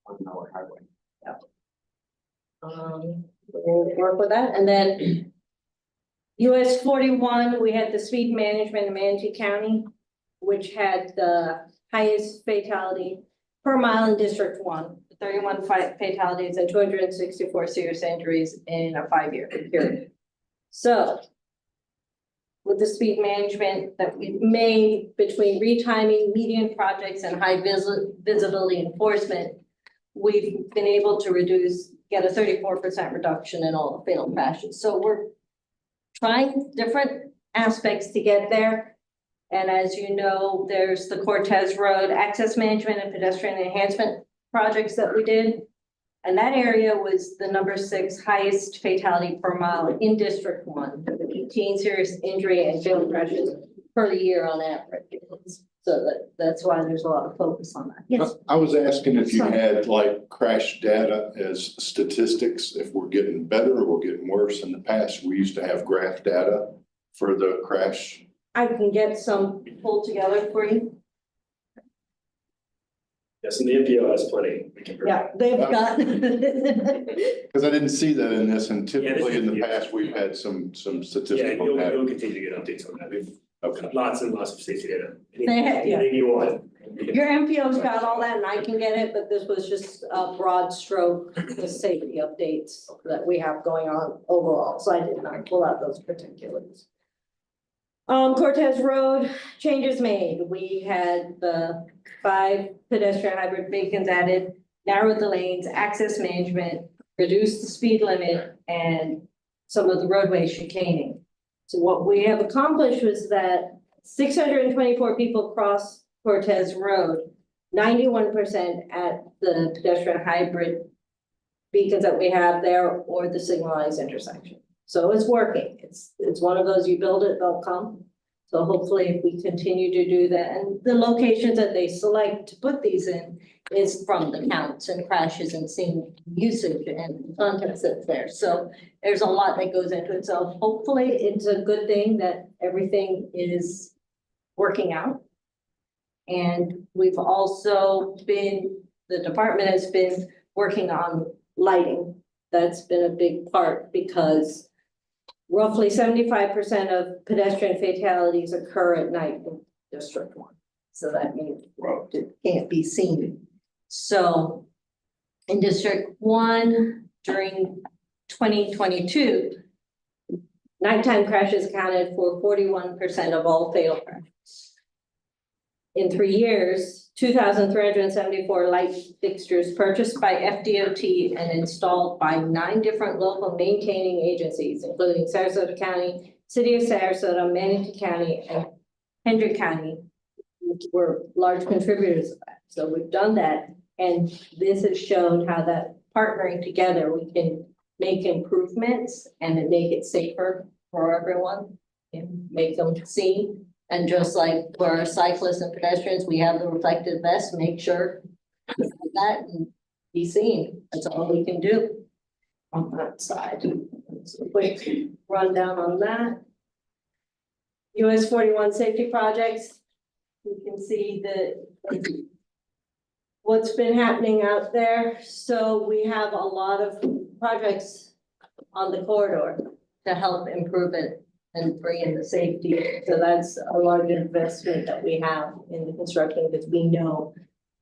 on our highway. We'll work with that, and then US 41, we had the speed management in Manatee County, which had the highest fatality per mile in District 1, 31 fatalities and 264 serious injuries in a 5-year period. So with the speed management that we've made between retiming, median projects, and high visibility enforcement, we've been able to get a 34% reduction in all the fatal crashes. So we're trying different aspects to get there. And as you know, there's the Cortez Road access management and pedestrian enhancement projects that we did. And that area was the #6 highest fatality per mile in District 1, 18 serious injury and fatal crashes per year on average. So that's why there's a lot of focus on that. Yes. I was asking if you had like crash data as statistics, if we're getting better or we're getting worse. In the past, we used to have graph data for the crash. I can get some pulled together for you. Yes, and the NPO has plenty. We can Yeah, they've got. Because I didn't see that in this, and typically in the Yeah. past, we've had some Yeah, statistical you'll data. continue to get updates on that. We've Okay. lots and lots of safety data. They have, yeah. Anything you want. Your MPO's got all that and I can get it, but this was just a broad stroke, the safety updates that we have going on overall, so I did not pull out those particulars. Cortez Road, changes made. We had the 5 pedestrian hybrid beacons added, narrowed the lanes, access management, reduced the speed limit, and some of the roadway chicaning. So what we have accomplished was that 624 people crossed Cortez Road, 91% at the pedestrian hybrid beacons that we have there or the signalized intersection. So it's working. It's one of those, you build it, they'll come. So hopefully if we continue to do that, and the locations that they select to put these in is from the counts and crashes and seeing usage and context that's there. So there's a lot that goes into it. So hopefully it's a good thing that everything is working out. And we've also the department has been working on lighting. That's been a big part because roughly 75% of pedestrian fatalities occur at night in District 1. So that means it can't be seen. So in District 1, during 2022, nighttime crashes accounted for 41% of all fatal crashes. In 3 years, 2,374 light fixtures purchased by FDOT and installed by 9 different local maintaining agencies, including Sarasota County, City of Sarasota, Manatee County, and Hendrick County, which were large contributors of that. So we've done that, and this has shown how that partnering together, we can make improvements and make it safer for everyone and make them seen. And just like for cyclists and pedestrians, we have the reflective vest, make sure that and be seen. That's all we can do on that side. So a quick rundown on that. US 41 safety projects. You can see what's been happening out there. So we have a lot of projects on the corridor to help improve it and bring in the safety. So that's a large investment that we have in the construction because we know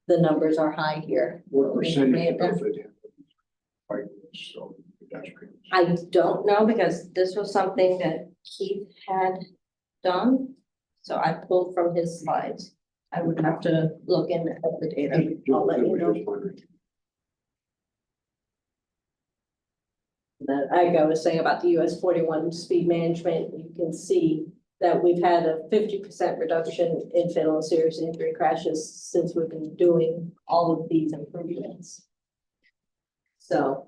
the numbers are high here. What percentage of it? So pedestrians. I don't know because this was something that Keith had done. So I pulled from his slides. I would have to look in at the data. I'll let you know. Like I was saying about the US 41 speed management, you can see that we've had a 50% reduction in fatal and serious injury crashes since we've been doing all of these improvements. So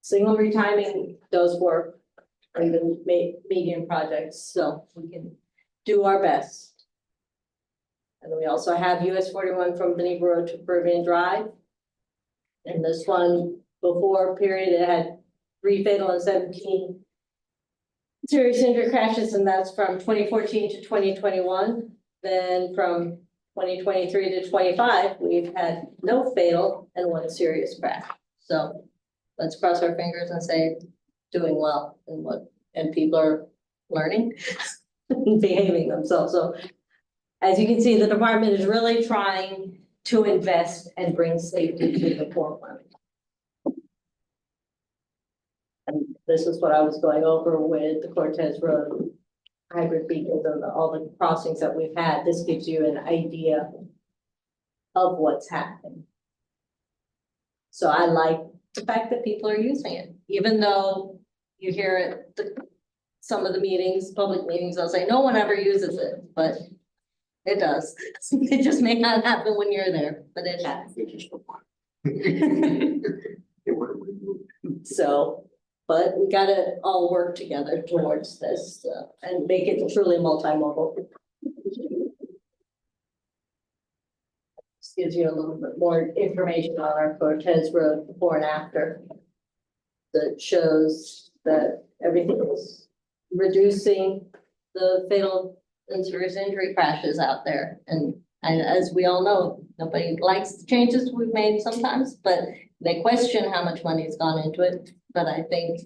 signal retiming does work, or even medium projects, so we can do our best. And we also have US 41 from Beneva Road to Peruvian Drive. And this one before period, it had 3 fatal and 17 serious injury crashes, and that's from 2014 to 2021. Then from 2023 to 25, we've had no fatal and one serious crash. So let's cross our fingers and say doing well and people are learning and behaving themselves. So as you can see, the department is really trying to invest and bring safety to the forefront. And this is what I was going over with the Cortez Road hybrid beacons and all the crossings that we've had. This gives you an idea of what's happening. So I like the fact that people are using it, even though you hear at some of the meetings, public meetings, they'll say no one ever uses it, but it does. It just may not happen when you're there, but it has. They just don't want it. They want to remove it. So, but we gotta all work together towards this and make it truly multimodal. This gives you a little bit more information on our Cortez Road before and after. That shows that everything is reducing the fatal and serious injury crashes out there. And as we all know, nobody likes the changes we've made sometimes, but they question how much money has gone into it. But I think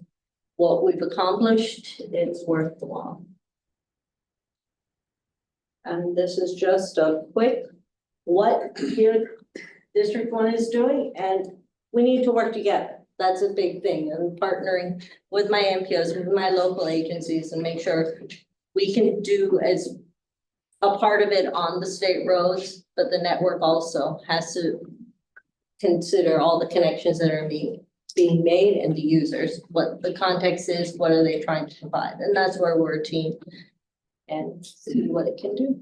what we've accomplished, it's worth the while. And this is just a quick what here District 1 is doing, and we need to work together. That's a big thing, and partnering with my MPOs, with my local agencies, and make sure we can do as a part of it on the state roads, but the network also has to consider all the connections that are being made and the users, what the context is, what are they trying to provide, and that's where we're a team and see what it can do.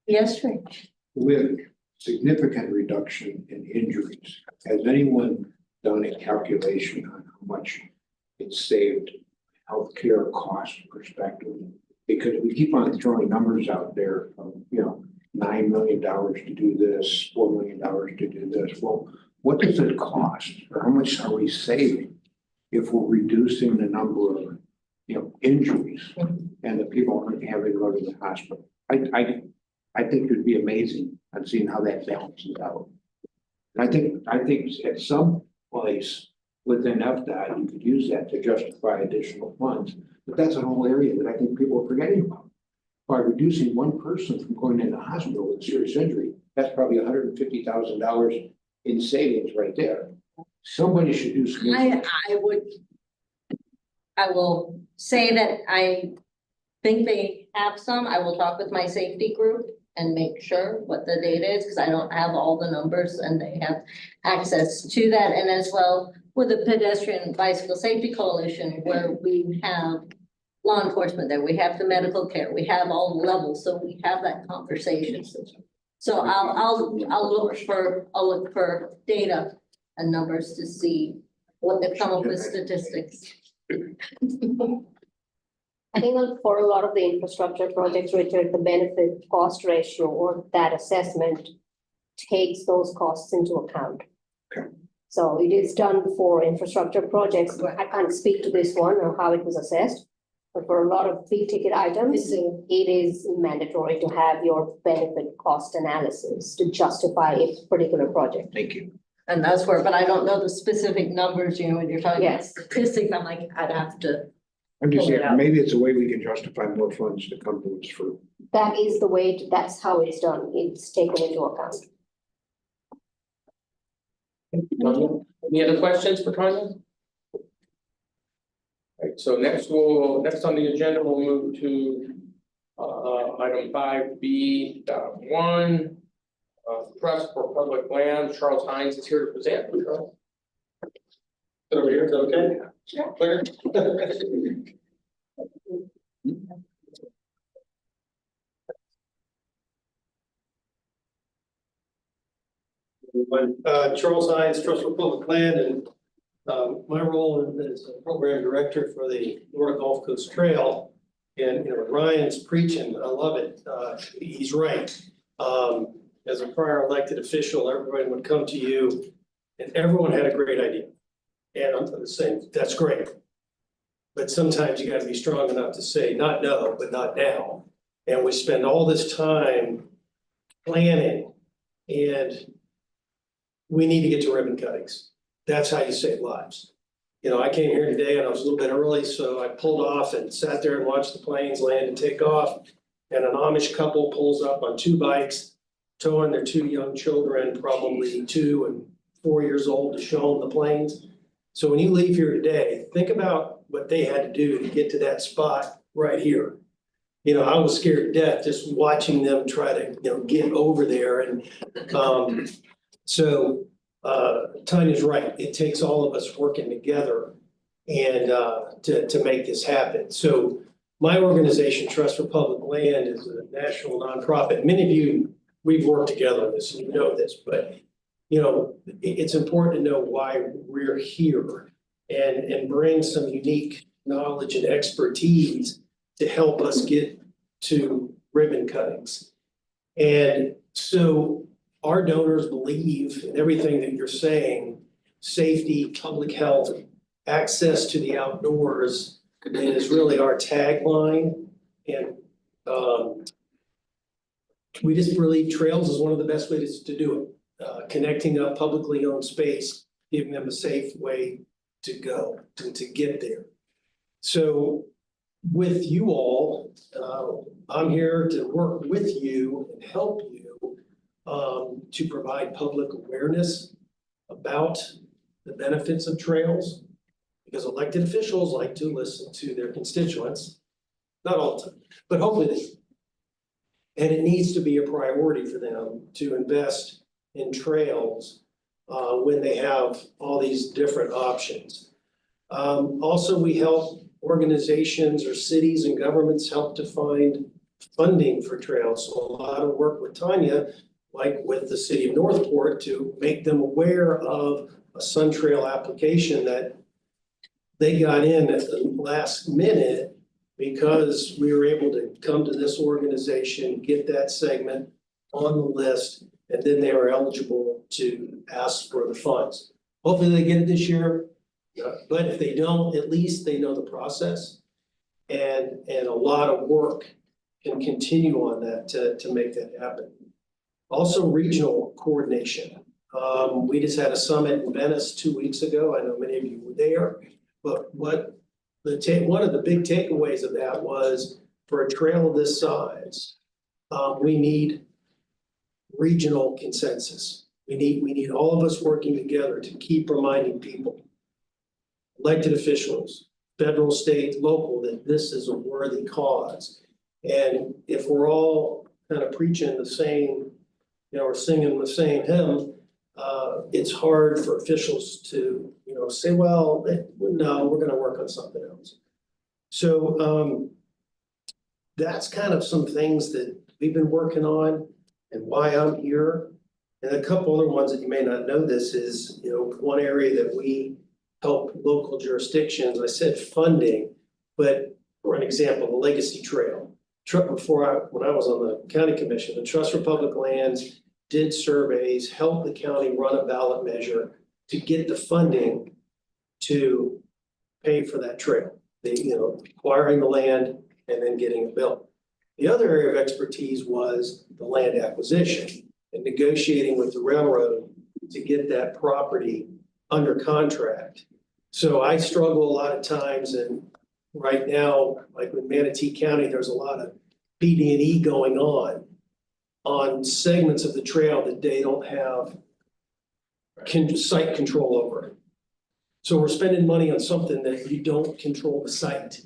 Yes, Rich. With significant reduction in injuries, has anyone done a calculation on how much it saved healthcare cost perspective? Because we keep on throwing numbers out there of, $9 million to do this, $4 million to do this. Well, what does it cost, or how much are we saving if we're reducing the number of, injuries and the people aren't having to go to the hospital? I think it'd be amazing on seeing how that balances out. And I think at some place within FDOT, you could use that to justify additional funds, but that's a whole area that I think people are forgetting about. By reducing one person from going into the hospital with a serious injury, that's probably $150,000 in savings right there. Somebody should do some. I will say that I think they have some. I will talk with my safety group and make sure what the data is, because I don't have all the numbers and they have access to that. And as well with the Pedestrian Bicycle Safety Coalition, where we have law enforcement there, we have the medical care, we have all levels, so we have that conversation. So I'll look for data and numbers to see what they've come up with statistics. I think for a lot of the infrastructure projects, Richard, the benefit cost ratio or that assessment takes those costs into account. Okay. So it is done for infrastructure projects. I can't speak to this one or how it was assessed, but for a lot of big ticket items, it is mandatory to have your benefit cost analysis to justify a particular project. Thank you. And that's where, but I don't know the specific numbers, when you're talking about Yes. statistics, I'm like, I'd have to. I'm just Pull it saying, out. maybe it's a way we can justify more funds to come to us for. That is the way, that's how it's done. It's taken into account. Any other questions for Tanya? Right, so next on the agenda, we'll move to item 5B.1. Trust for Public Lands. Charles Hines is here to present. Charles. Sit over here, is that okay? Sure. Clear? Charles Hines, Trust for Public Land, and my role is a program director for the Florida Gulf Coast Trail. And Ryan's preaching, I love it. He's right. As a prior elected official, everybody would come to you and everyone had a great idea. And I'm saying, that's great. But sometimes you gotta be strong enough to say, not no, but not now. And we spend all this time planning, and we need to get to ribbon cuttings. That's how you save lives. You know, I came here today and I was a little bit early, so I pulled off and sat there and watched the planes land and take off. And an Amish couple pulls up on 2 bikes, towing their 2 young children, probably 2 and 4 years old, to show them the planes. So when you leave here today, think about what they had to do to get to that spot right here. You know, I was scared to death just watching them try to, get over there. And Tanya's right. It takes all of us working together and to make this happen. So my organization, Trust for Public Land, is a national nonprofit. Many of you, we've worked together on this, and you know this, but it's important to know why we're here and bring some unique knowledge and expertise to help us get to ribbon cuttings. And so our donors believe in everything that you're saying: safety, public health, access to the outdoors is really our tagline. And we just believe trails is one of the best ways to do it. Connecting up publicly owned space, giving them a safe way to go, to get there. So with you all, I'm here to work with you and help you to provide public awareness about the benefits of trails, because elected officials like to listen to their constituents, not all the time, but hopefully they do. And it needs to be a priority for them to invest in trails when they have all these different options. Also, we help organizations or cities and governments help to find funding for trails. So a lot of work with Tanya, like with the city of Northport, to make them aware of a Sun Trail application that they got in at the last minute because we were able to come to this organization, get that segment on the list, and then they were eligible to ask for the funds. Hopefully they get it this year, but if they don't, at least they know the process. And a lot of work can continue on that to make that happen. Also, regional coordination. We just had a summit in Venice 2 weeks ago. I know many of you were there, but one of the big takeaways of that was, for a trail of this size, we need regional consensus. We need all of us working together to keep reminding people, elected officials, federal, state, local, that this is a worthy cause. And if we're all kind of preaching the same, or singing the same hymn, it's hard for officials to, say, well, no, we're going to work on something else. So that's kind of some things that we've been working on and why I'm here. And a couple other ones that you may not know this is, one area that we help local jurisdictions. I said funding, but for an example, the Legacy Trail. When I was on the county commission, the Trust for Public Lands did surveys, helped the county run a ballot measure to get the funding to pay for that trail. Acquiring the land and then getting it built. The other area of expertise was the land acquisition and negotiating with the railroad to get that property under contract. So I struggle a lot of times, and right now, like with Manatee County, there's a lot of PD&E going on segments of the trail that they don't have site control over. So we're spending money on something that you don't control the site.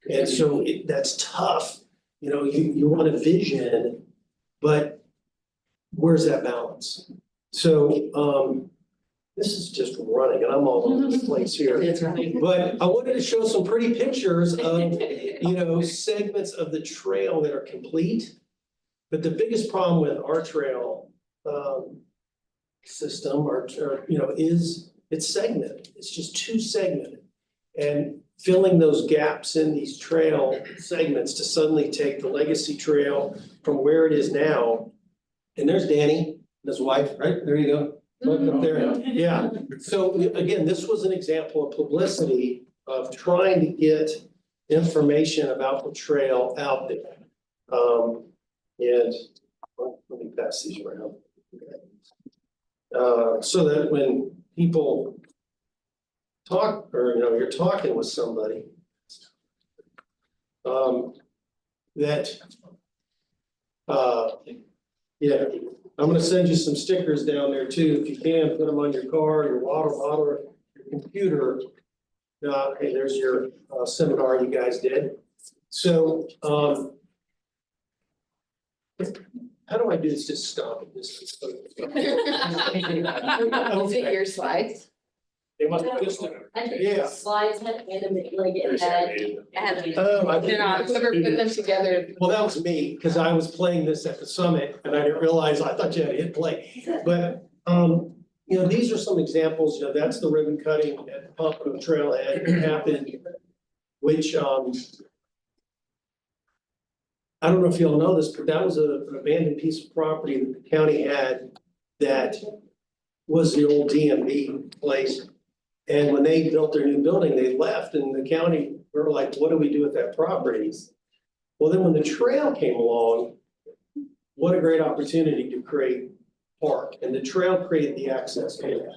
And so that's tough. You want a vision, but where's that balance? So this is just running, and I'm all over the place here. It's running. But I wanted to show some pretty pictures of, segments of the trail that are complete. But the biggest problem with our trail system, is it's segmented. It's just too segmented. And filling those gaps in these trail segments to suddenly take the Legacy Trail from where it is now. And there's Danny and his wife, right? There you go. Look up there. Yeah. So again, this was an example of publicity of trying to get information about the trail out there. And let me me pass these around. So that when people talk, or, you know, you're talking with somebody, that, yeah, I'm gonna send you some stickers down there too, if you can, put them on your car, your water bottle, your computer. Hey, there's your seminar you guys did. So, how do I do this? Just stop it. Just- Figure slides. They must have just, yeah. Slides had animated, like it had. Whoever put them together. Well, that was me, because I was playing this at the summit and I didn't realize, I thought you had to hit play. But, you know, these are some examples, you know, that's the ribbon cutting at Pompano Trailhead that happened, which, I don't know if y'all know this, but that was an abandoned piece of property that the county had that was the old DMV place. And when they built their new building, they left and the county, we were like, what do we do with that property? Well, then when the trail came along, what a great opportunity to create park, and the trail created the access area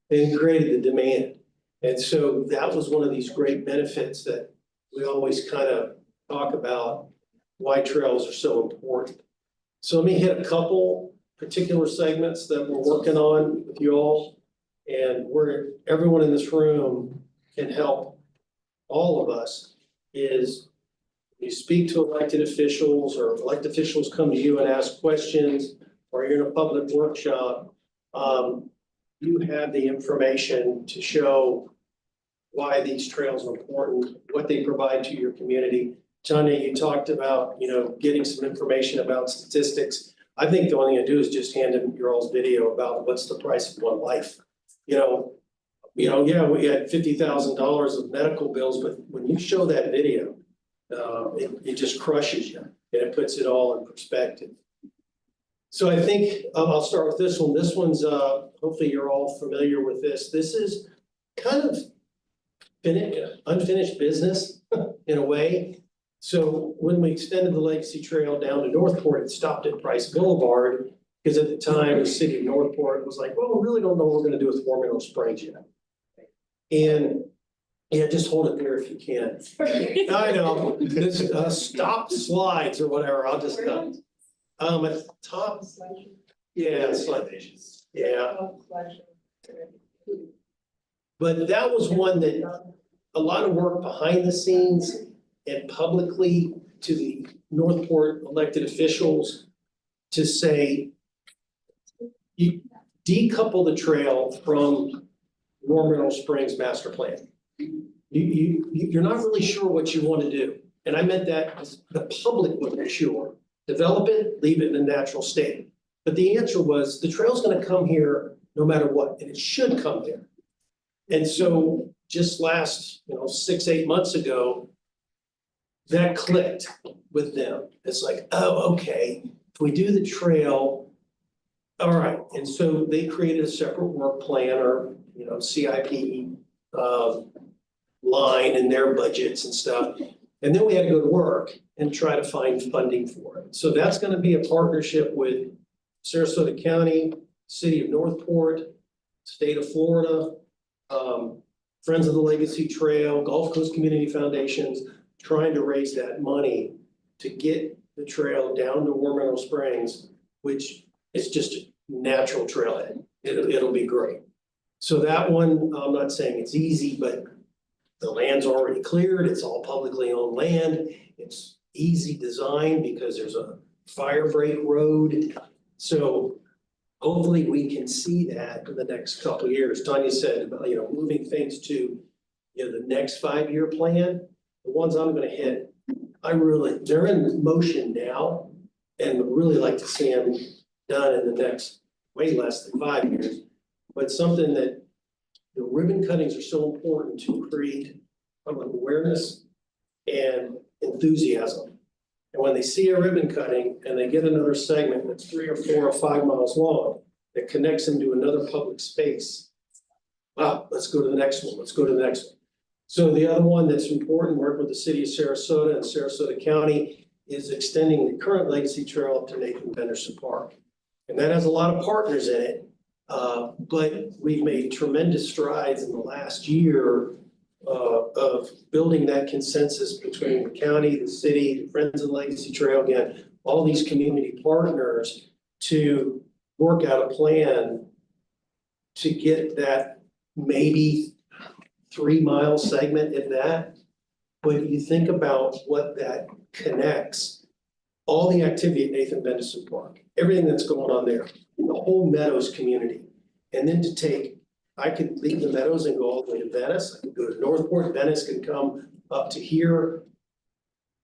and created the demand. And so that was one of these great benefits that we always kind of talk about, why trails are so important. So let me hit a couple particular segments that we're working on with you all. And where everyone in this room can help all of us is you speak to elected officials, or elected officials come to you and ask questions, or you're in a public workshop, you have the information to show why these trails are important, what they provide to your community. Tanya, you talked about, you know, getting some information about statistics. I think the only thing I do is just hand in your all's video about what's the price of one life. Yeah, we had $50,000 of medical bills, but when you show that video, it just crushes you and it puts it all in perspective. So I think I'll start with this one. This one's, hopefully you're all familiar with this. This is kind of unfinished business in a way. So when we extended the Legacy Trail down to Northport, it stopped at Price Boulevard. Because at the time, the city of Northport was like, well, we really don't know what we're gonna do with War Mineral Springs yet. And, yeah, just hold it there if you can. I know, this, stop slides or whatever, I'll just, at the top, yeah, slide, yeah. But that was one that, a lot of work behind the scenes and publicly to the Northport elected officials to say, you decouple the trail from War Mineral Springs master plan. You're not really sure what you want to do. And I meant that the public wasn't sure. Develop it, leave it in a natural state. But the answer was the trail's gonna come here no matter what, and it should come there. And so just last, 6-8 months ago, that clicked with them. It's like, oh, okay, if we do the trail, all right, and so they created a separate work plan or, CIP line in their budgets and stuff. And then we had to go to work and try to find funding for it. So that's gonna be a partnership with Sarasota County, City of Northport, State of Florida, Friends of the Legacy Trail, Gulf Coast Community Foundations, trying to raise that money to get the trail down to War Mineral Springs, which is just a natural trailhead. It'll be great. So that one, I'm not saying it's easy, but the land's already cleared. It's all publicly owned land. It's easy design because there's a fire break road. So hopefully we can see that in the next couple of years. Tanya said about, moving things to, the next 5-year plan. The ones I'm gonna hit, they're in motion now and would really like to see them done in the next way less than 5 years. But something that the ribbon cuttings are so important to create public awareness and enthusiasm. And when they see a ribbon cutting and they get another segment that's 3 or 4 or 5 miles long, that connects them to another public space. Wow, let's go to the next one. Let's go to the next one. So the other one that's important, work with the city of Sarasota and Sarasota County, is extending the current Legacy Trail up to Nathan Benderson Park. And that has a lot of partners in it. But we've made tremendous strides in the last year of building that consensus between the county, the city, the Friends of the Legacy Trail, again, all these community partners to work out a plan to get that maybe 3 mile segment, if that. But you think about what that connects, all the activity at Nathan Bendison Park, everything that's going on there, the whole Meadows community. And then to take, I could leave the Meadows and go all the way to Venice, I could go to Northport, Venice can come up to here.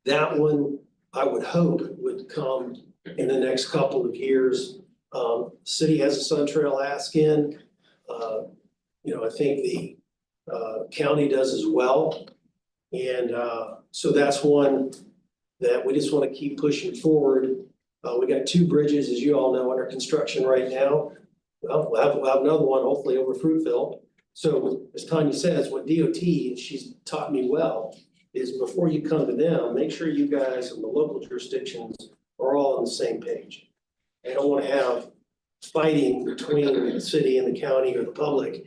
That one, I would hope, would come in the next couple of years. City has a Sun Trail ask-in. I think the county does as well. And so that's one that we just want to keep pushing forward. We got 2 bridges, as you all know, under construction right now. Well, we'll have another one hopefully over Fruitville. So as Tanya says, what DOT, and she's taught me well, is before you come to them, make sure you guys in the local jurisdictions are all on the same page. They don't want to have fighting between the city and the county or the public.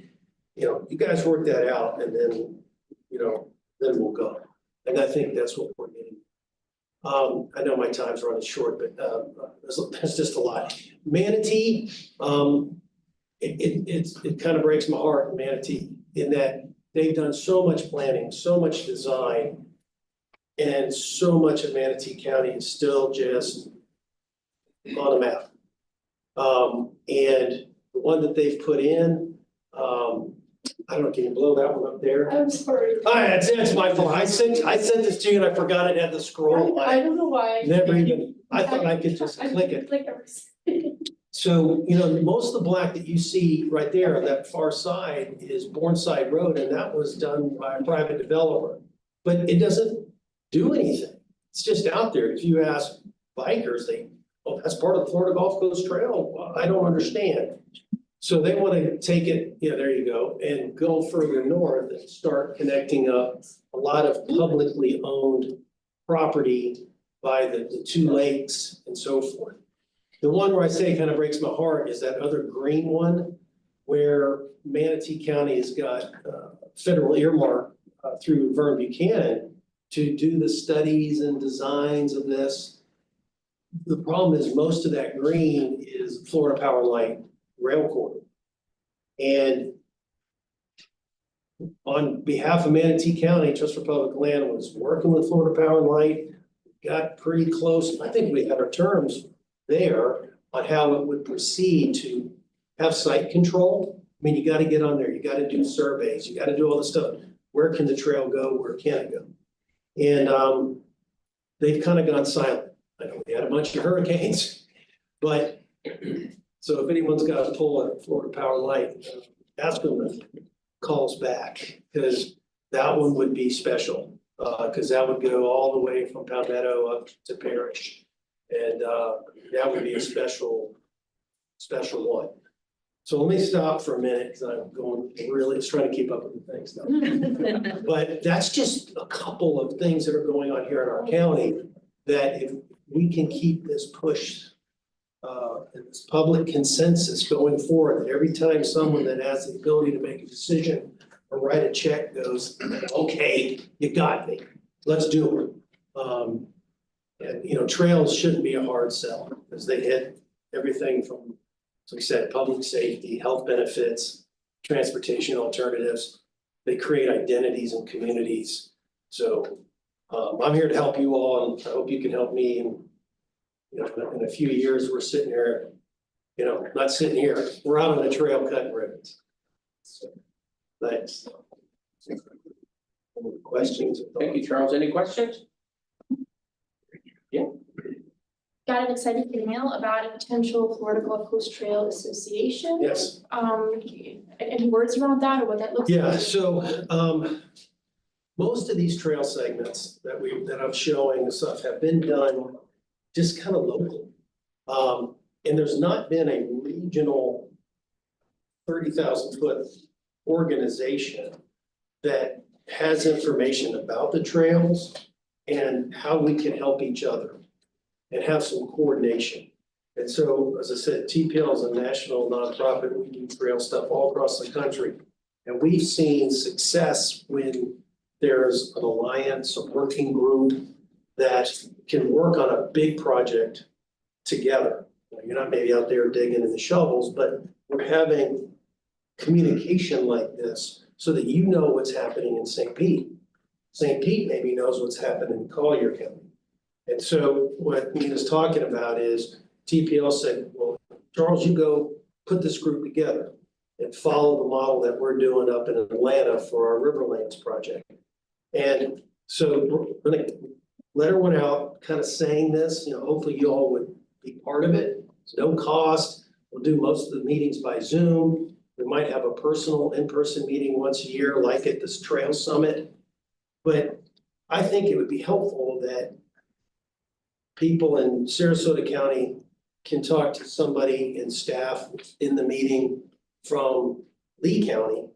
You guys work that out and then, then we'll go. And I think that's what we're getting. I know my time's running short, but there's just a lot. Manatee, it kind of breaks my heart, Manatee, in that they've done so much planning, so much design, and so much of Manatee County is still just on the map. And the one that they've put in, I don't know, can you blow that one up there? I'm sorry. It's my fault. I sent this to you and I forgot it had the scroll. I don't know why. I thought I could just click it. Click everything. So, most of the black that you see right there, that far side is Bourneside Road, and that was done by a private developer. But it doesn't do anything. It's just out there. If you ask bikers, that's part of the Florida Gulf Coast Trail. Well, I don't understand. So they want to take it, there you go, and go further north and start connecting up a lot of publicly owned property by the 2 lakes and so forth. The one where I say kind of breaks my heart is that other green one where Manatee County has got federal earmark through Vern Buchanan to do the studies and designs of this. The problem is most of that green is Florida Power and Light rail corridor. And on behalf of Manatee County, Trust for Public Land was working with Florida Power and Light, got pretty close. I think we had our terms there on how it would proceed to have site control. I mean, you got to get on there, you got to do surveys, you got to do all this stuff. Where can the trail go? Where can it go? And they've kind of gone silent. I know we had a bunch of hurricanes, but so if anyone's got a pull at Florida Power Light, ask them to call us back, because that one would be special. Because that would go all the way from Palmetto up to Parrish. And that would be a special one. So let me stop for a minute, because I'm going really, just trying to keep up with the things now. But that's just a couple of things that are going on here in our county, that if we can keep this push, and this public consensus going forward, that every time someone that has the ability to make a decision or write a check goes, okay, you got me, let's do it. And trails shouldn't be a hard sell, because they hit everything from, as we said, public safety, health benefits, transportation alternatives. They create identities and communities. So I'm here to help you all, and I hope you can help me. And in a few years, we're sitting here, not sitting here, we're out on the trail cutting ribbons. So, thanks. Any questions? Thank you, Charles. Any questions? Got an exciting email about a potential Florida Gulf Coast Trail Association. Yes. Any words around that or what that looks like? Yeah, so most of these trail segments that I'm showing and stuff have been done just kind of local. And there's not been a regional 30,000 foot organization that has information about the trails and how we can help each other and have some coordination. And so, as I said, TPL is a national nonprofit. We do trail stuff all across the country. And we've seen success when there's an alliance, a working group that can work on a big project together. You're not maybe out there digging in the shovels, but we're having communication like this so that you know what's happening in St. Pete. St. Pete maybe knows what's happening in Collier County. And so what Nina's talking about is TPL said, well, Charles, you go put this group together and follow the model that we're doing up in Atlanta for our Riverlands project. And so we're gonna let everyone out kind of saying this, hopefully you all would be part of it. It's no cost. We'll do most of the meetings by Zoom. We might have a personal in-person meeting once a year, like at this trail summit. But I think it would be helpful that people in Sarasota County can talk to somebody in staff in the meeting from Lee County and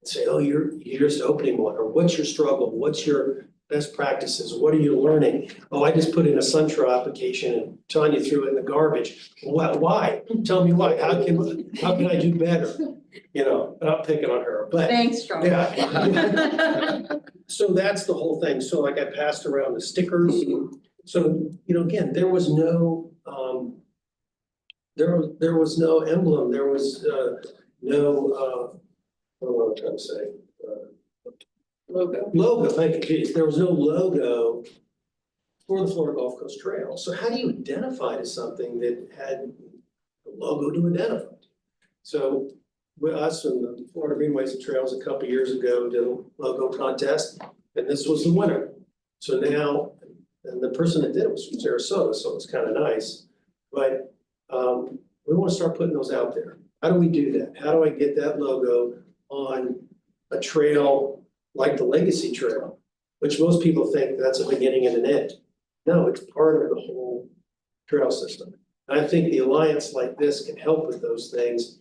say, oh, you're just opening one, or what's your struggle? What's your best practices? What are you learning? Oh, I just put in a Suntrail application and Tanya threw it in the garbage. Why? Tell me why. How can I do better? Not picking on her, but. Thanks, Charles. Yeah. So that's the whole thing. So like I passed around the stickers. So, again, there was no, there was no emblem. There was, no, what am I trying to say? Logo, thank you, geez. There was no logo for the Florida Gulf Coast Trail. So how do you identify to something that had a logo to identify? So with us and the Florida Greenways and Trails a couple of years ago did a logo contest, and this was the winner. So now, and the person that did it was from Sarasota, so it's kind of nice. But we want to start putting those out there. How do we do that? How do I get that logo on a trail like the Legacy Trail, which most people think that's a beginning and an end? No, it's part of the whole trail system. And I think the alliance like this can help with those things.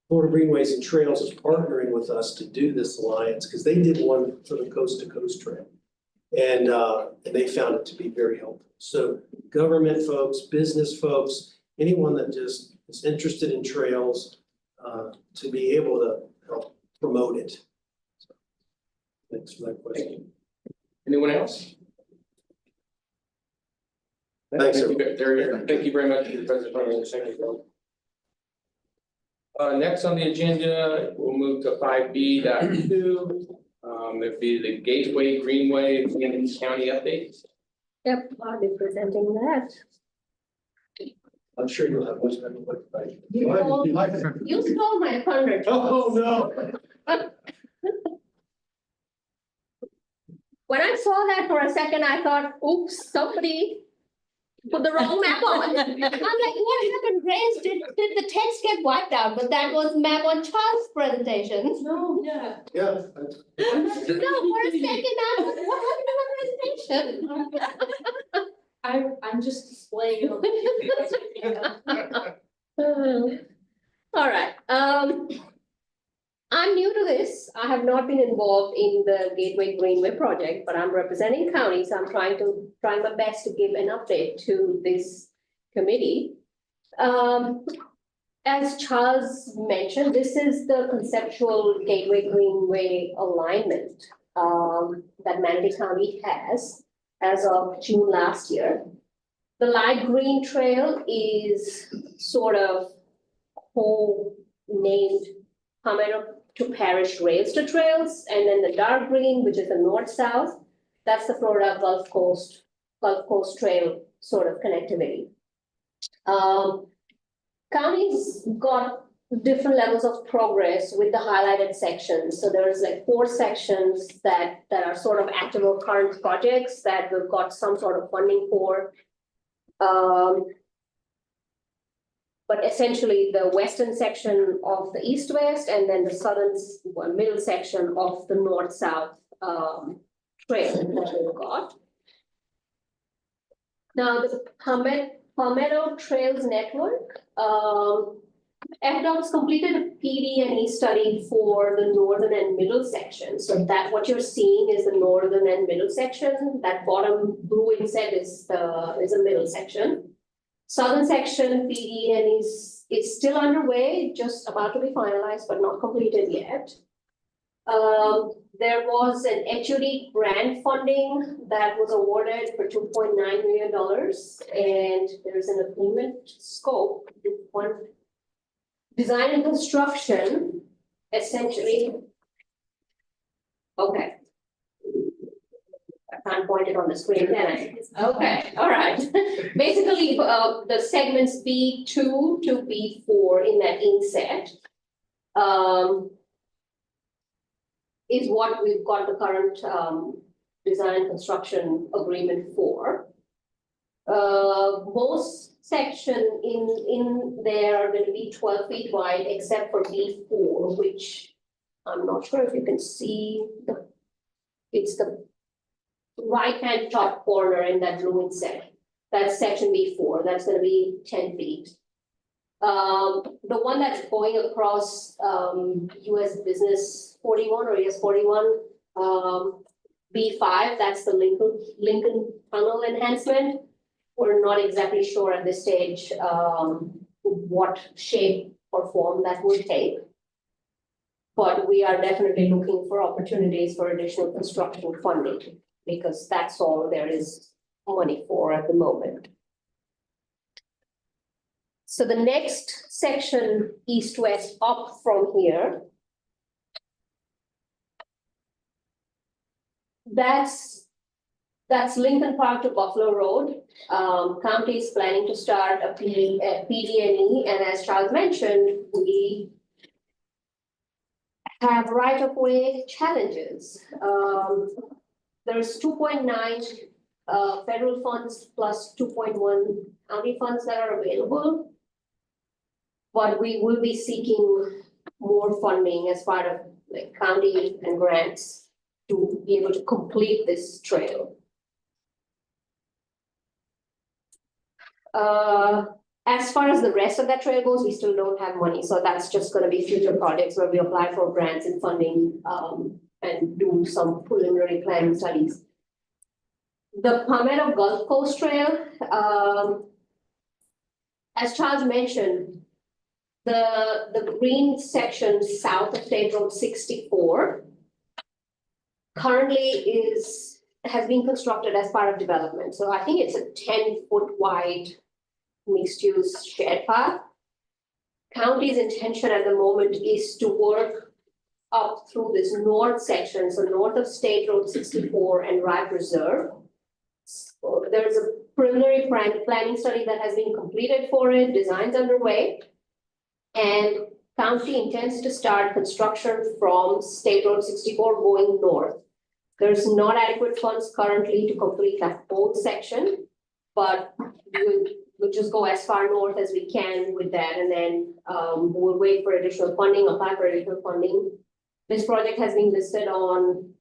Florida Greenways and Trails is partnering with us to do this alliance because they did one for the Coast to Coast Trail. And they found it to be very helpful. So government folks, business folks, anyone that just is interested in trails, to be able to help promote it. So, thanks for that question. Anyone else? Thanks, Thank you very much for your presentation. Thank you. Next on the agenda, we'll move to 5B.2. It'd be the Gateway Greenway and County updates. Yep, I'll be presenting that. I'm sure you'll have much better look, right? You stole my thunder. Oh, no. When I saw that for a second, I thought, oops, somebody put the wrong map on. I'm like, what happened, Grace? Did the text get wiped out? But that was map on Charles' presentation. No, yeah. Yeah. No, for a second, I was, what happened to my presentation? I'm just displaying. All right, I'm new to this. I have not been involved in the Gateway Greenway project, but I'm representing county, so I'm trying my best to give an update to this committee. As Charles mentioned, this is the conceptual Gateway Greenway alignment that Manatee County has as of June last year. The light green trail is sort of co-named Palmetto to Parish Rails to Trails, and then the dark green, which is the north-south, that's the Florida Gulf Coast Trail sort of connectivity. Counties got different levels of progress with the highlighted sections. So there's like 4 sections that are sort of active or current projects that we've got some sort of funding for. But essentially the western section of the east-west and then the southern middle section of the north-south trail that we've got. Now the Palmetto Trails Network, FDOT's completed a PD and E study for the northern and middle section. So that what you're seeing is the northern and middle section. That bottom blue inset is the middle section. Southern section PD is still underway, just about to be finalized, but not completed yet. There was an HUD grant funding that was awarded for $2.9 million, and there's an agreement scope, one design and construction, essentially. Okay. I can't point it on the screen, can I? Okay, all right. Basically, the segments B2 to B4 in that inset is what we've got the current design construction agreement for. Most section in there are going to be 12 feet wide, except for B4, which I'm not sure if you can see. It's the right-hand top corner in that blue inset. That's section B4. That's going to be 10 feet. The one that's going across US Business 41 or US 41, B5, that's the Lincoln Tunnel enhancement. We're not exactly sure at this stage what shape or form that will take. But we are definitely looking for opportunities for additional construction funding, because that's all there is money for at the moment. So the next section, east-west up from here, that's Lincoln Park to Buffalo Road. County is planning to start a PD&E, and as Charles mentioned, we have right-of-way challenges. There's 2.9 federal funds plus 2.1 county funds that are available. But we will be seeking more funding as part of like county and grants to be able to complete this trail. As far as the rest of that trail goes, we still don't have money. So that's just going to be future projects where we apply for grants and funding and do some preliminary planning studies. The Palmetto Gulf Coast Trail, as Charles mentioned, the green section south of State Road 64 currently has been constructed as part of development. So I think it's a 10-foot wide mixed-use shared path. County's intention at the moment is to work up through this north section, so north of State Road 64 and Rye Reserve. So there's a preliminary planning study that has been completed for it, designs underway. And county intends to start construction from State Road 64 going north. There's not adequate funds currently to complete that whole section, but we'll just go as far north as we can with that, and then we'll wait for additional funding, apply for additional funding. This project has been listed on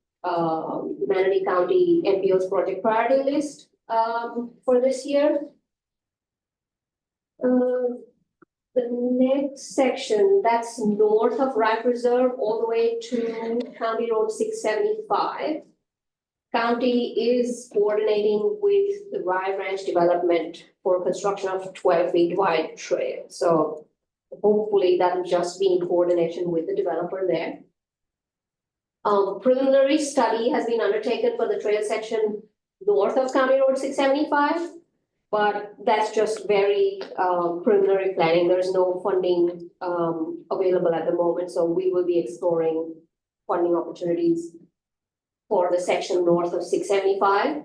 Manatee County MPO's project priority list for this year. The next section, that's north of Rye Reserve all the way to County Road 675. County is coordinating with the Rye Ranch Development for construction of 12 feet wide trail. So hopefully that'll just be in coordination with the developer there. Preliminary study has been undertaken for the trail section north of County Road 675. But that's just very preliminary planning. There's no funding available at the moment. So we will be exploring funding opportunities for the section north of 675.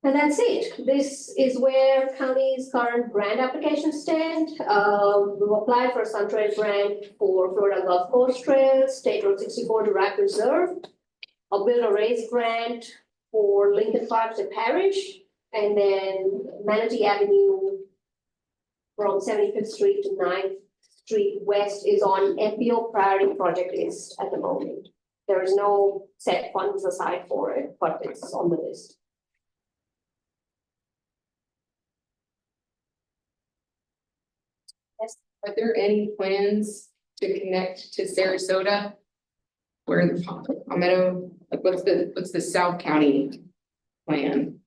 And that's it. This is where county's current grant applications stand. We've applied for a SunTrail grant for Florida Gulf Coast Trail, State Road 64 to Rye Reserve, a Build a Race grant for Lincoln Park to Parish, and then Manatee Avenue from 75th Street to 9th Street West is on MPO priority project list at the moment. There is no set funds aside for it, but it's on the list. Are there any plans to connect to Sarasota? Where the Palmetto, like what's the South County plan?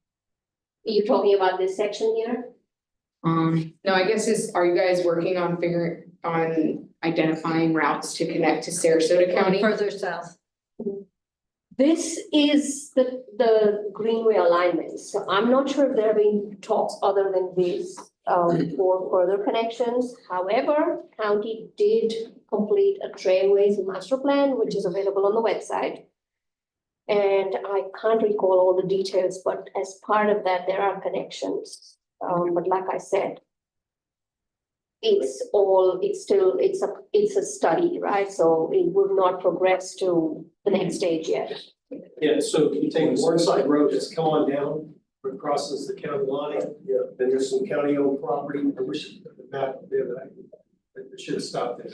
You talking about this section here? No, I guess are you guys working on identifying routes to connect to Sarasota County? Further south. This is the greenway alignment, so I'm not sure if there have been talks other than this for further connections. However, county did complete a trailways master plan, which is available on the website. And I can't recall all the details, but as part of that, there are connections. But like I said, it's a study, right? So it will not progress to the next stage yet. Yeah, so you take Wardside Road, just come on down, where it crosses the county line. Yeah. Then there's some county-owned property. I wish the map there that I should have stopped there.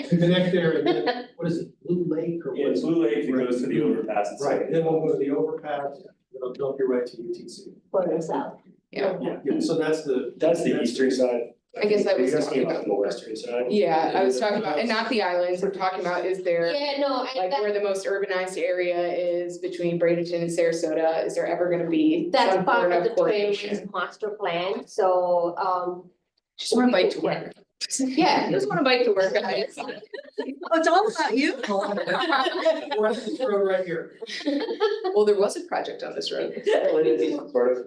Connect there and then, what is it, Blue Lake or? Yeah, Blue Lake, it goes to the overpass. Right, then we'll go to the overpass, it'll dump you right to UTC. Further south. Yeah. Yeah, so that's The eastern side. I guess I was You're talking asking about. the western side. Yeah, I was talking about, and not the islands, we're talking about, is there, Yeah, no, like where the most urbanized area is between Bradenton and Sarasota, is there ever gonna be that's some part sort of the coordination? trailways master plan, so Just wanna bike to work. Yeah, just wanna bike to work, guys. Oh, it's all about you. We're on this road right here. Well, there was a project on this road. Sort of.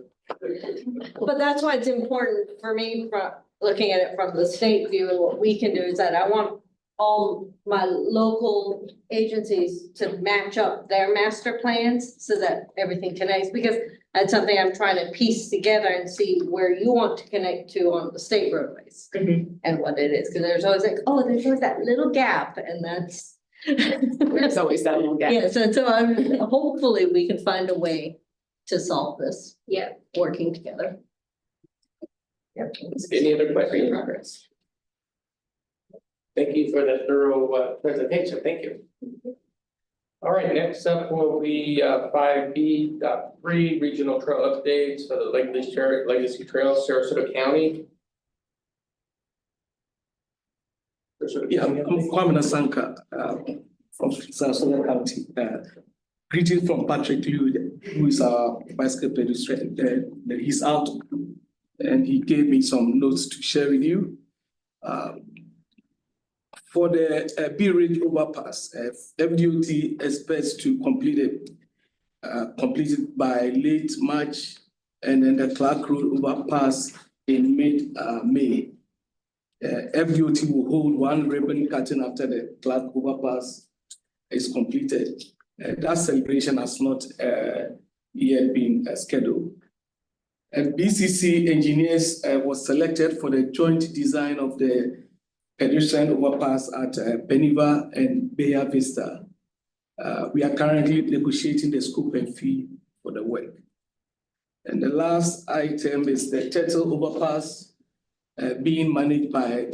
But that's why it's important for me, from looking at it from the state view, and what we can do is that I want all my local agencies to match up their master plans so that everything connects, because that's something I'm trying to piece together and see where you want to connect to on the state roadways. And what it is, because there's always like, oh, there's always that little gap, and that's. There's always that little gap. Yes, and so I'm, hopefully we can find a way to solve this, yeah. working together. Any other questions in progress? Thank you for the thorough presentation, thank you. All right, next up will be 5B.3 regional trail updates for the Legacy Trails, Sarasota County. Yeah, I'm Kwame Nasanka from Sarasota County. Greetings from Patrick Liu, who is our bicycle pedestrian. He's out and he gave me some notes to share with you. For the B Ridge overpass, FDOT expects to complete it by late March, and then the Clark Road overpass in mid-May. FDOT will hold one ribbon cutting after the Clark overpass is completed. That celebration has not yet been scheduled. And BCC engineers was selected for the joint design of the pedestrian overpass at Beniva and Bella Vista. We are currently negotiating the scope and fee for the work. And the last item is the Turtle overpass being managed by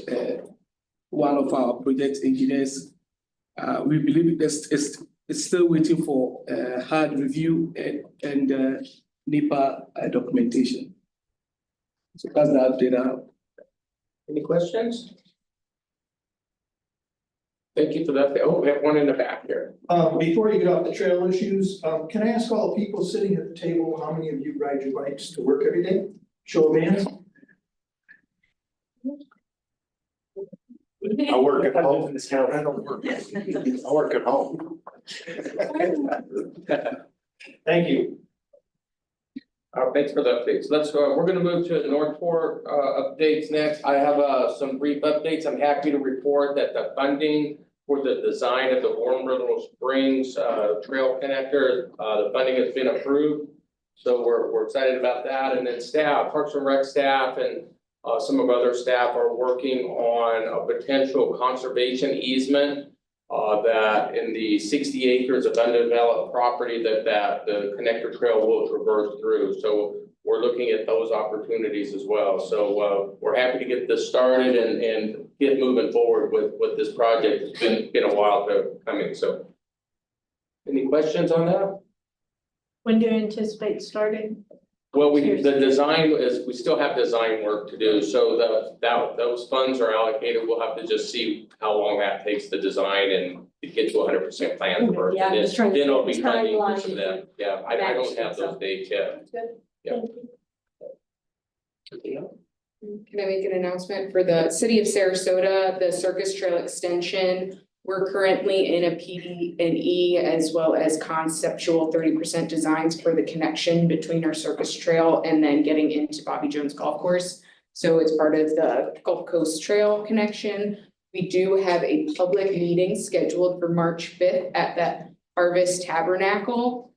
one of our project engineers. We believe it's still waiting for hard review and NEPA documentation. So that's the update I have. Any questions? Thank you for that. Oh, we have one in the back here. Before you get off the trail issues, can I ask all the people sitting at the table, how many of you ride your bikes to work every day? Show of hands. I work at home. I don't work. I work at home. Thank you. Thanks for the updates. We're gonna move to North Fork updates next. I have some brief updates. I'm happy to report that the funding for the design of the Warm River Springs trail connector, the funding has been approved. So we're excited about that. And then staff, Parks and Rec staff and some of other staff are working on a potential conservation easement that in the 60 acres of undeveloped property that the connector trail will traverse through. So we're looking at those opportunities as well. So we're happy to get this started and get moving forward with this project. It's been a while coming. So any questions on that? When do you anticipate starting? Well, the design is, we still have design work to do, so those funds are allocated, we'll have to just see how long that takes to design and to get to 100% plan first. Yeah, I'm just trying to Then it'll get be the funding timeline for that, yeah, I don't have those dates yet. Good. Yeah. Can I make an announcement for the city of Sarasota, the Circus Trail extension? We're currently in a PD&E as well as conceptual 30% designs for the connection between our Circus Trail and then getting into Bobby Jones Golf Course. So it's part of the Gulf Coast Trail connection. We do have a public meeting scheduled for March 5th at the Harvest Tabernacle.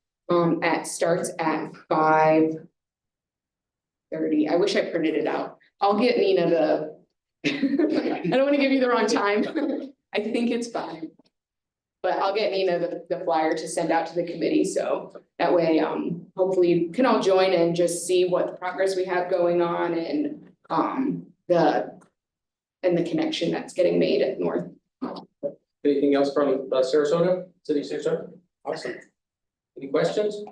Starts at 5:30. I wish I printed it out. I'll get Nina the. I don't want to give you the wrong time. I think it's 5. But I'll get Nina the flyer to send out to the committee, so that way, hopefully you can all join and just see what progress we have going on and, the connection that's getting made at North. Anything else from Sarasota, City of Sarasota? Awesome. Any questions?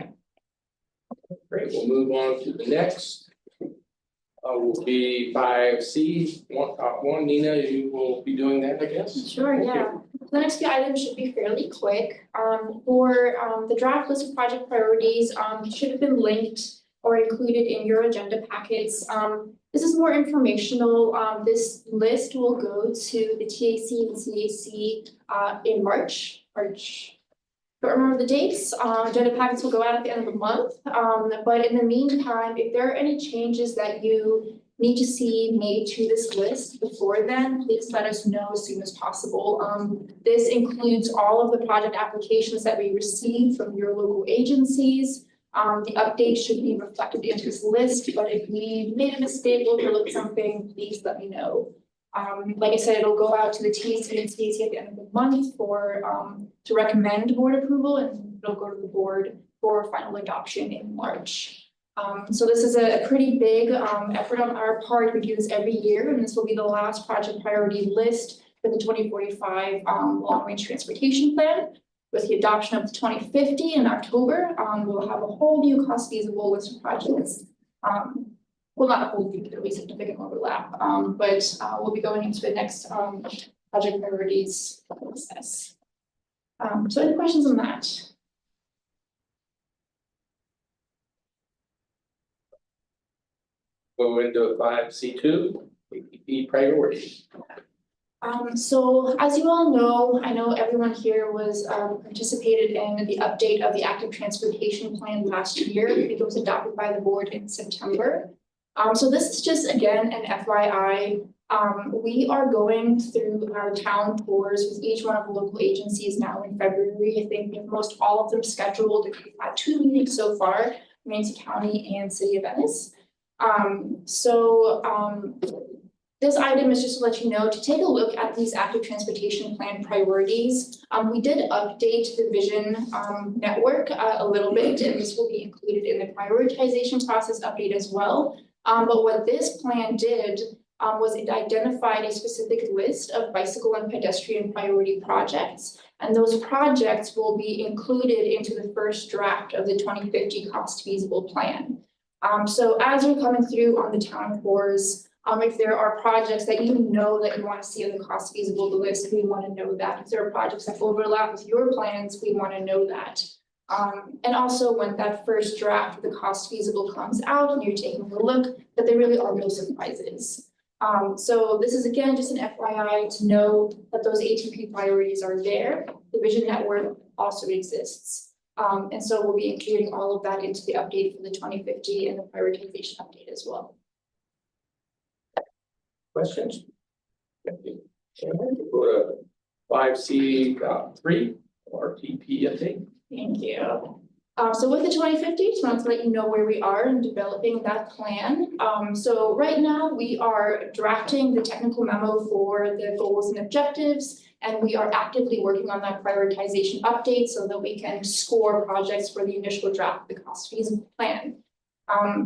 Great, we'll move on to the next. Will be 5C, one, Nina, you will be doing that, I guess? Sure, yeah. The next few items should be fairly quick. For the draft list of project priorities, should have been linked or included in your agenda packets. This is more informational. This list will go to the TAC and CAC in March. Don't remember the dates. Agenda packets will go out at the end of the month. But in the meantime, if there are any changes that you need to see made to this list before then, please let us know as soon as possible. This includes all of the project applications that we receive from your local agencies. The updates should be reflected into this list, but if we made a mistake or overlooked something, please let me know. Like I said, it'll go out to the TAC and CAC at the end of the month for to recommend board approval, and it'll go to the board for final adoption in March. So this is a pretty big effort on our part. We do this every year, and this will be the last project priority list for the 2045 long-range transportation plan. With the adoption of the 2050 in October, we'll have a whole new cost feasible list of projects. Well, not a whole new, there'll be significant overlap, but we'll be going into the next project priorities process. So any questions on that? Go into 5C2, BPTAC priorities. So as you all know, I know everyone here was participated in the update of the active transportation plan last year. I think it was adopted by the board in September. So this is just, again, an FYI. We are going through our town tours with each one of the local agencies now in February. I think we have most all of them scheduled. We've had 2 meetings so far, Ramsey County and City of Venice. This item is just to let you know to take a look at these active transportation plan priorities. We did update the vision network a little bit, and this will be included in the prioritization process update as well. But what this plan did was it identified a specific list of bicycle and pedestrian priority projects. And those projects will be included into the first draft of the 2050 cost feasible plan. So as you're coming through on the town tours, if there are projects that you know that you want to see on the cost feasible list, we want to know that. If there are projects that overlap with your plans, we want to know that. And also when that first draft of the cost feasible comes out and you're taking a look, that there really are no surprises. So this is again just an FYI to know that those ATP priorities are there. The vision network also exists. And so we'll be including all of that into the update for the 2050 and the prioritization update as well. Questions? Thank you. Go to 5C3 or TP, I think. Thank you. So with the 2050, just wanted to let you know where we are in developing that plan. So right now we are drafting the technical memo for the goals and objectives, and we are actively working on that prioritization update so that we can score projects for the initial draft of the cost feasible plan.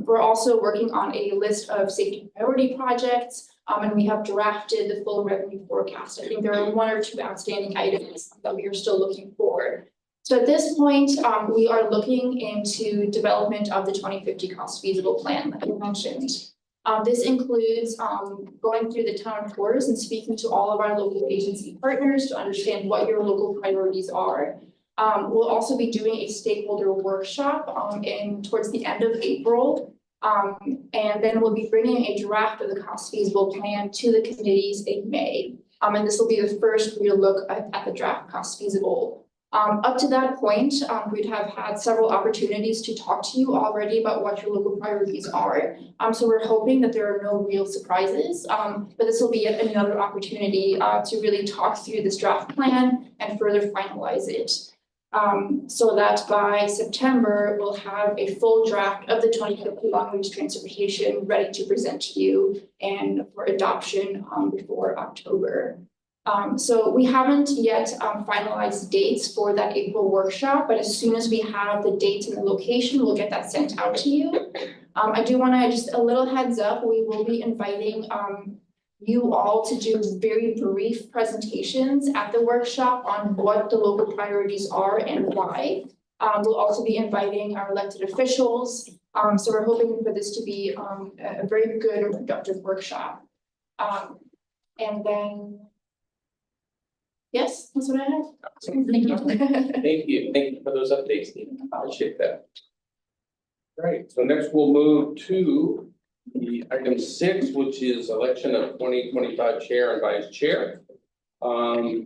We're also working on a list of safety priority projects, and we have drafted the full revenue forecast. I think there are 1 or 2 outstanding items that we are still looking for. So at this point, we are looking into development of the 2050 cost feasible plan that you mentioned. This includes going through the town tours and speaking to all of our local agency partners to understand what your local priorities are. We'll also be doing a stakeholder workshop towards the end of April And then we'll be bringing a draft of the cost feasible plan to the committees in May. And this will be the first real look at the draft cost feasible. Up to that point, we'd have had several opportunities to talk to you already about what your local priorities are. So we're hoping that there are no real surprises, but this will be yet another opportunity to really talk through this draft plan and further finalize it. So that by September, we'll have a full draft of the 2050 long-range transportation ready to present to you and for adoption before October. So we haven't yet finalized dates for that April workshop, but as soon as we have the dates and the location, we'll get that sent out to you. I do want to just a little heads up, we will be inviting you all to do very brief presentations at the workshop on what the local priorities are and why. We'll also be inviting our elected officials. So we're hoping for this to be a very good and productive workshop. And then yes, that's what I have. Thank you. Thank you for those updates, Steve. I appreciate that. All right, so next we'll move to the item 6, which is election of 2025 chair and vice chair. The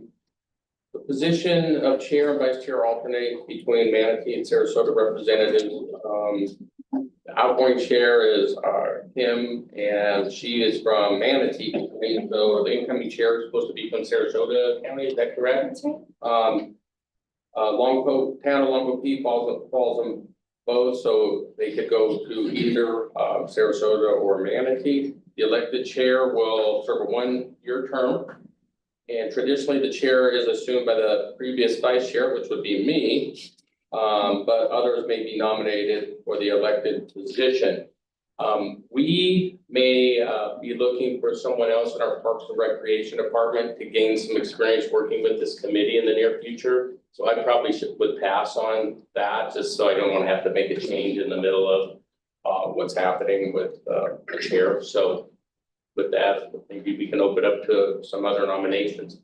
position of chair and vice chair alternate between Manatee and Sarasota representatives. The outgoing chair is Kim, and she is from Manatee. So the incoming chair is supposed to be from Sarasota County, is that correct? That's right. Longboat, town of Longboat Key falls on both, so they could go to either Sarasota or Manatee. The elected chair will serve a 1-year term. And traditionally, the chair is assumed by the previous vice chair, which would be me. But others may be nominated for the elected position. We may be looking for someone else in our Parks and Recreation Department to gain some experience working with this committee in the near future. So I probably would pass on that, just so I don't want to have to make a change in the middle of what's happening with the chair. So with that, maybe we can open up to some other nominations.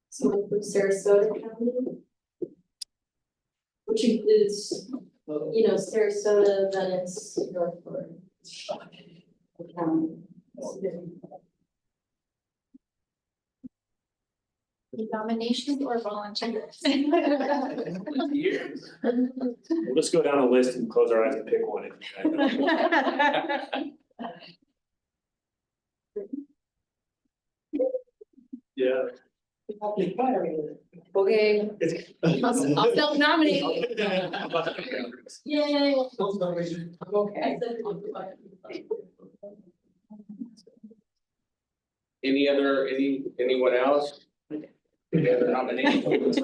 So from Sarasota County, which includes, you know, Sarasota, then it's Northport. Nominations or volunteers? We'll just go down the list and close our eyes and pick one. Yeah. Okay, I'll self-nominate. Yay. Okay. Anyone else? Any other nominations?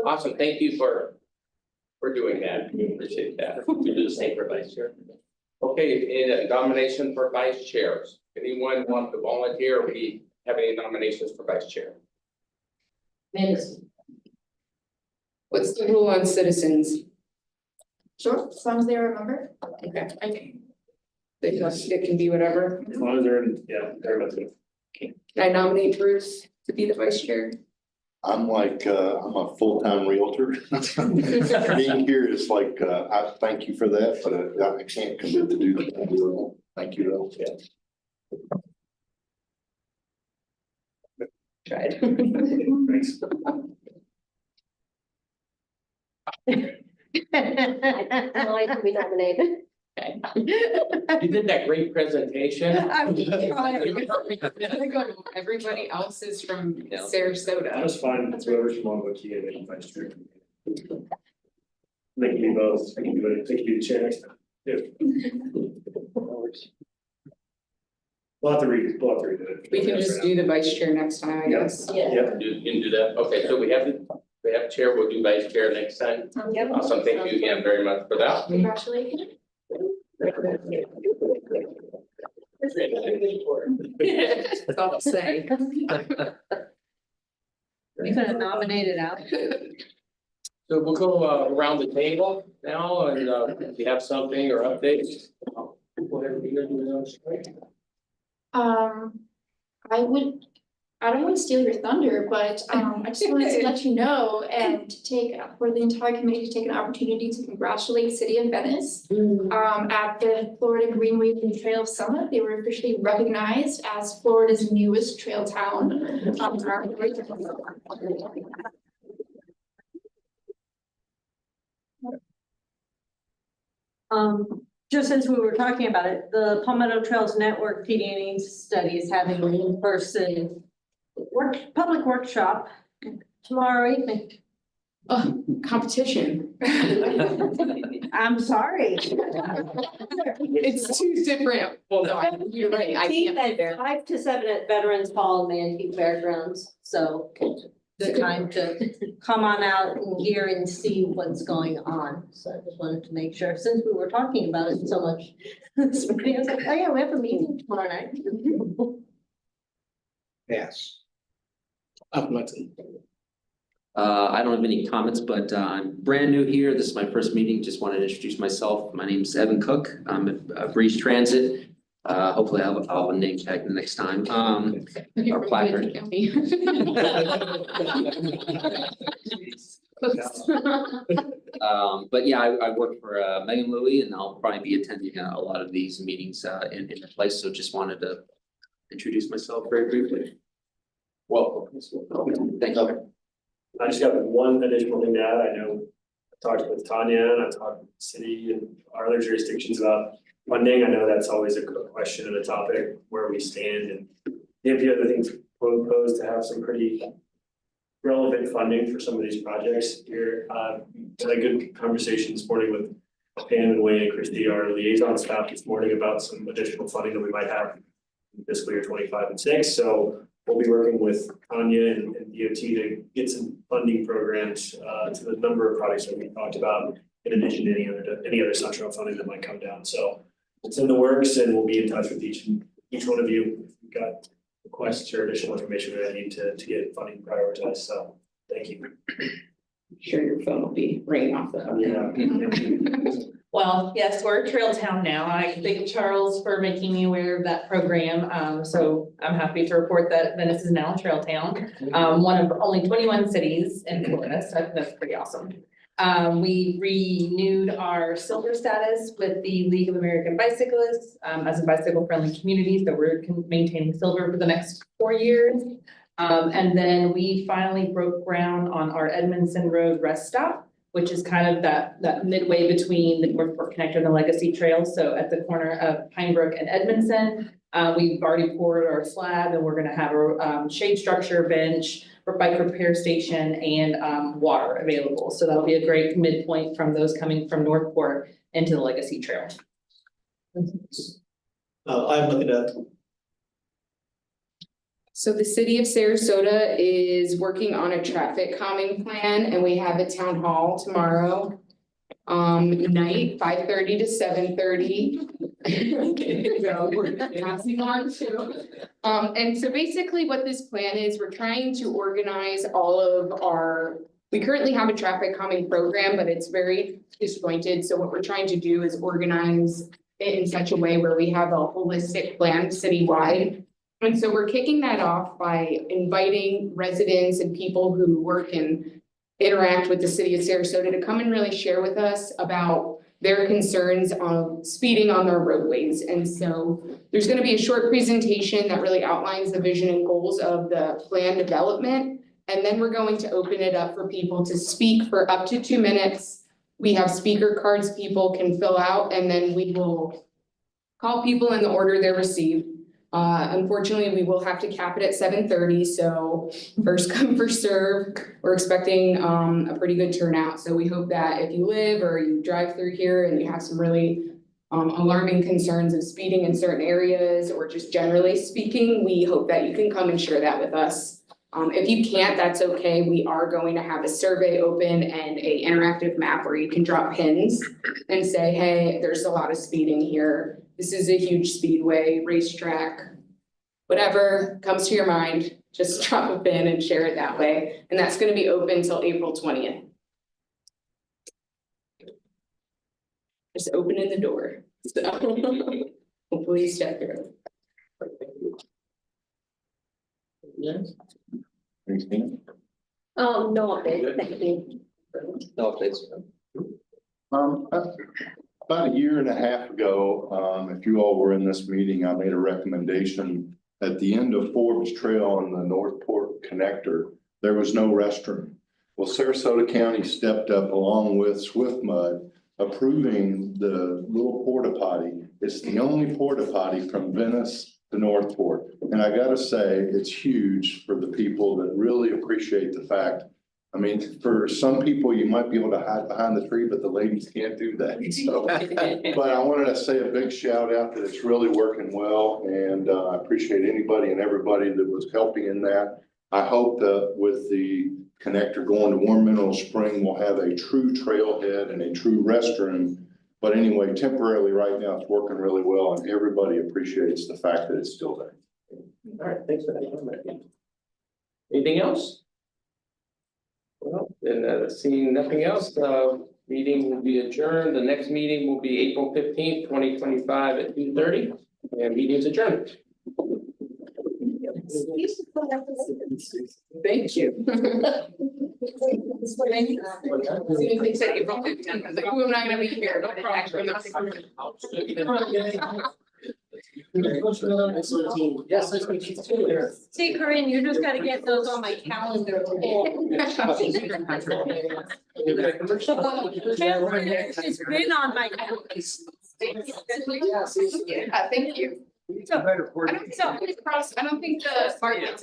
Awesome, thank you for doing that, appreciate that. We do the same for vice chair. Okay, in a nomination for vice chairs, anyone want to volunteer, or we have any nominations for vice chair? What's the rule on citizens? Sure, as long as they're a member. Okay. It can be whatever. As long as they're in, yeah, everybody's good. Can I nominate Bruce to be the vice chair? I'm like, I'm a full-time realtor. Being here is like, I thank you for that, but I can't commit to do that. Thank you though. Tried. Thanks. I'd like to be nominated. Okay. You did that great presentation. Everybody else is from That Sarasota. was fine. It's whoever's from Longboat Key and then vice chair. They can be both. I can do it. They can be the chair next time. Yeah. We'll have to read it. We can just do the vice chair next time, I guess. Yeah. Yeah. You can do that, okay, so we have chair, we'll do vice chair next time. Yep. Awesome, thank you again very much for that. Congratulations. That's all I'll say. You gonna nominate it out? So we'll go around the table now, and if you have something or updates. Whatever you're doing. I I don't want to steal your thunder, but I just wanted to let you know and for the entire committee to take an opportunity to congratulate City of Venice. At the Florida Greenway and Trail Summit, they were officially recognized as Florida's newest trail town. Just since we were talking about it, the Palmetto Trails Network PD&E study is having an in-person public workshop tomorrow evening. Oh, competition. I'm sorry. It's two different, well, no, you're right, I can't be there. 5 to 7 at Veterans Hall in the Antique Fairgrounds, so the time to come on out and hear and see what's going on. So I just wanted to make sure, since we were talking about it so much. This morning, I was like, oh yeah, we have a meeting tomorrow night. Yes. Martin. I don't have any comments, but I'm brand new here. This is my first meeting. Just wanted to introduce myself. My name is Evan Cook. I'm at Breeze Transit. Hopefully I'll have a name tag the next time. Our placard. But yeah, I work for Megan Louie, and I'll probably be attending a lot of these meetings in the place. So just wanted to introduce myself very briefly. Welcome. Thank you. I just got one additional thing to add. I know I talked with Tanya and I talked with the city and our other jurisdictions about funding. I know that's always a question and a topic where we stand, and if the other things proposed to have some pretty relevant funding for some of these projects here. Had a good conversation this morning with Pam and Wayne and Christie, our liaison staff this morning, about some additional funding that we might have in fiscal year 25 and 6. So we'll be working with Tanya and DOT to get some funding programs to the number of projects that we talked about, in addition to any other central funding that might come down. So it's in the works, and we'll be in touch with each one of you if you've got requests or additional information that I need to get funding prioritized. So thank you. Sure, your phone will be ringing off the hook. Yeah. Well, yes, we're a trail town now. I thank Charles for making me aware of that program. So I'm happy to report that Venice is now a trail town. One of only 21 cities in Florida, so that's pretty awesome. We renewed our silver status with the League of American Bicyclists as a bicycle friendly community. So we're maintaining silver for the next 4 years. And then we finally broke ground on our Edmondson Road rest stop, which is kind of that midway between the North Fork Connector and the Legacy Trail. So at the corner of Pinebrook and Edmondson, we've already poured our slab, and we're gonna have a shade structure, bench, bike repair station, and water available. So that'll be a great midpoint from those coming from North Fork into the Legacy Trail. I'm looking at. So the city of Sarasota is working on a traffic calming plan, and we have a town hall tomorrow. Night, 5:30 to 7:30. So we're passing on to. And so basically what this plan is, we're trying to organize all of we currently have a traffic calming program, but it's very disjointed. So what we're trying to do is organize it in such a way where we have a holistic plan citywide. And so we're kicking that off by inviting residents and people who work and interact with the city of Sarasota to come and really share with us about their concerns on speeding on their roadways. And so there's going to be a short presentation that really outlines the vision and goals of the plan development. And then we're going to open it up for people to speak for up to 2 minutes. We have speaker cards people can fill out, and then we will call people in the order they're received. Unfortunately, we will have to cap it at 7:30, so first come, first serve. We're expecting a pretty good turnout, so we hope that if you live or you drive through here and you have some really alarming concerns of speeding in certain areas, or just generally speaking, we hope that you can come and share that with us. If you can't, that's okay. We are going to have a survey open and an interactive map where you can drop pins and say, hey, there's a lot of speeding here. This is a huge speedway, racetrack, whatever comes to your mind, just drop a pin and share it that way. And that's going to be open until April 20th. Just opening the door. So hopefully you step through. Anything? No update, thank you. No updates. About a year and a half ago, if you all were in this meeting, I made a recommendation at the end of Forbes Trail on the Northport connector, there was no restroom. Well, Sarasota County stepped up along with Swift Mud, approving the little porta potty. It's the only porta potty from Venice to Northport. And I gotta say, it's huge for the people that really appreciate the fact. I mean, for some people, you might be able to hide behind the tree, but the ladies can't do that. So, but I wanted to say a big shout out that it's really working well, and I appreciate anybody and everybody that was helping in that. I hope that with the connector going to Warm Mineral Spring, we'll have a true trailhead and a true restroom. But anyway, temporarily right now, it's working really well, and everybody appreciates the fact that it's still there. All right, thanks for that comment. Anything else? Well, then, seeing nothing else, meeting will be adjourned. The next meeting will be April 15th, 2025 at 2:30, and meeting's adjourned. Thank you. As soon as they said April 15th, I was like, oh, I'm not gonna be here, no problem. Yes, let's make it too. See, Corinne, you just gotta get those on my calendar. It's been on my calendar. Yeah, thank you. Better. I don't think the